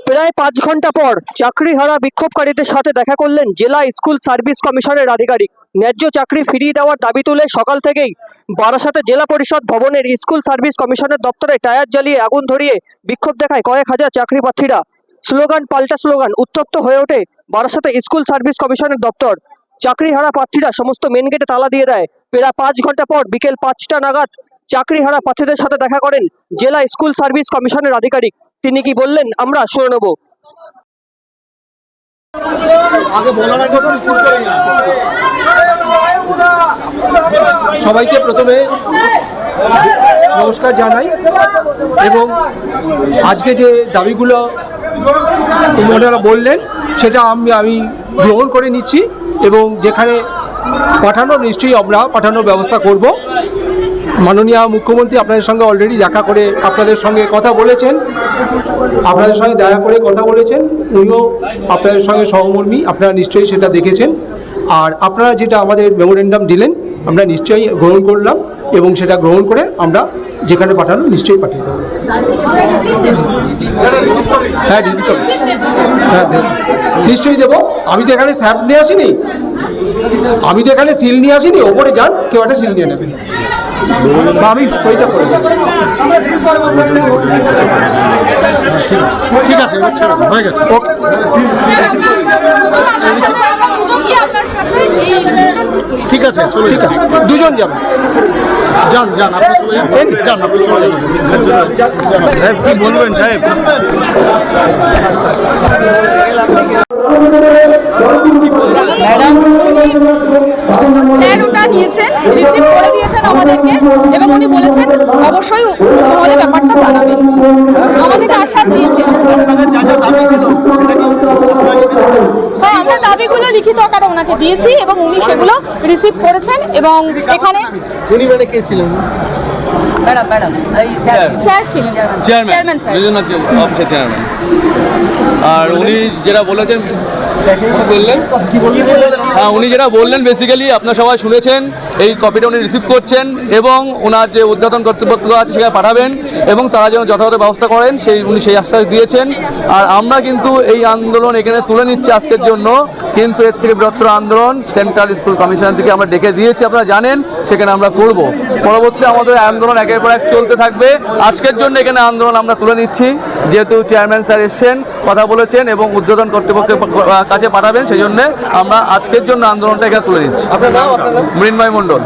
প্রায় ৫ ঘন্টা পর চাকরিহারা বিক্ষোভকারীদের সাথে দেখা করলেন জেলা স্কুল সার্ভিস কমিশনের আধিকারিক। ন্যায্য চাকরি ফিরিয়ে দেওয়ার দাবি তুলে সকাল থেকেই বারাসাতে জেলা পরিষদ ভবনের স্কুল সার্ভিস কমিশনের দপ্তরে টায়ার জ্বালিয়ে আগুন ধরিয়ে বিক্ষোভ দেখায় কয়েক হাজার চাকরি প্রার্থীরা। স্লোগান পাল্টা স্লোগান উত্তপ্ত হয়ে ওঠে বারাসাতে স্কুল সার্ভিস কমিশনের দপ্তর। চাকরিহারা প্রার্থীরা সমস্ত মেন গেটে তালা দিয়ে দেয়। প্রায় ৫ ঘন্টা পর বিকেল ৫টা নাগাদ চাকরিহারা প্রার্থীদের সাথে দেখা করেন জেলা স্কুল সার্ভিস কমিশনের আধিকারিক। তিনি কি বললেন আমরা শুনে নেব। সবাইকে প্রথমে নমস্কার জানাই এবং আজকে যে দাবিগুলো ওনারা বললেন সেটা আমি গ্রহণ করে নিচ্ছি এবং যেখানে পাঠানোর নিশ্চয়ই আমরা পাঠানোর ব্যবস্থা করব। মাননীয় মুখ্যমন্ত্রী আপনাদের সঙ্গে অলরেডি দেখা করে আপনাদের সঙ্গে কথা বলেছেন, উনিও আপনাদের সঙ্গে সহমর্মী, আপনারা নিশ্চয়ই সেটা দেখেছেন। আর আপনারা যেটা আমাদের মেমোরেন্ডাম দিলেন আমরা নিশ্চয়ই গ্রহণ করলাম এবং সেটা গ্রহণ করে আমরা যেখানে পাঠানো নিশ্চয়ই পাঠিয়ে দেবো। হ্যাঁ নিশ্চয়ই দেবো। আমি তো এখানে স্যাম্প নিয়ে আসিনি, সিল নিয়ে আসিনি। ওপরে যান, কেউ একটা সিল নিয়ে নেবেন বা আমি সইটা করে দেবো। ঠিক আছে, হয়ে গেছে। ঠিক আছে, দুজন যাবেন। যান আপনি চলে যাবেন। কি বলবেন সাহেব? স্যার ওটা দিয়েছেন, রিসিভ করে দিয়েছেন আমাদেরকে এবং উনি বলেছেন অবশ্যই হলে ব্যাপারটা জানাবেন। আমাদেরকে আশ্বাস দিয়েছেন। হ্যাঁ, আমরা দাবিগুলো লিখিত আকারে ওনাকে দিয়েছি এবং উনি সেগুলো রিসিভ করেছেন এবং এখানে উনি মানে কে ছিলেন? স্যার ছিলেন, চেয়ারম্যান স্যার। চেয়ারম্যান। আর উনি যেটা বলেছেন উনি যেটা বললেন বেসিক্যালি আপনারা সবাই শুনেছেন। এই কপিটা উনি রিসিভ করছেন এবং ওনার যে উদ্বোধন কর্তৃপক্ষ আছে সেখানে পাঠাবেন এবং তারা যেন যথাযথ ব্যবস্থা করেন উনি সেই আশ্বাস দিয়েছেন। আর আমরা কিন্তু এই আন্দোলন এখানে তুলে নিচ্ছি আজকের জন্য, কিন্তু এর থেকে বৃহত্তর আন্দোলন সেন্ট্রাল স্কুল কমিশন থেকে আমরা ডেকে দিয়েছি, আপনারা জানেন, সেখানে আমরা করব। পরবর্তী আমাদের আন্দোলন একের পর এক চলতে থাকবে। আজকের জন্য এখানে আন্দোলন আমরা তুলে নিচ্ছি, যেহেতু চেয়ারম্যান স্যার এসছেন, কথা বলেছেন এবং উদ্বোধন কর্তৃপক্ষের কাছে পাঠাবেন, সেই জন্য আমরা আজকের জন্য আন্দোলনটা এখানে তুলে নিচ্ছি। মৃন্ময় মণ্ডল।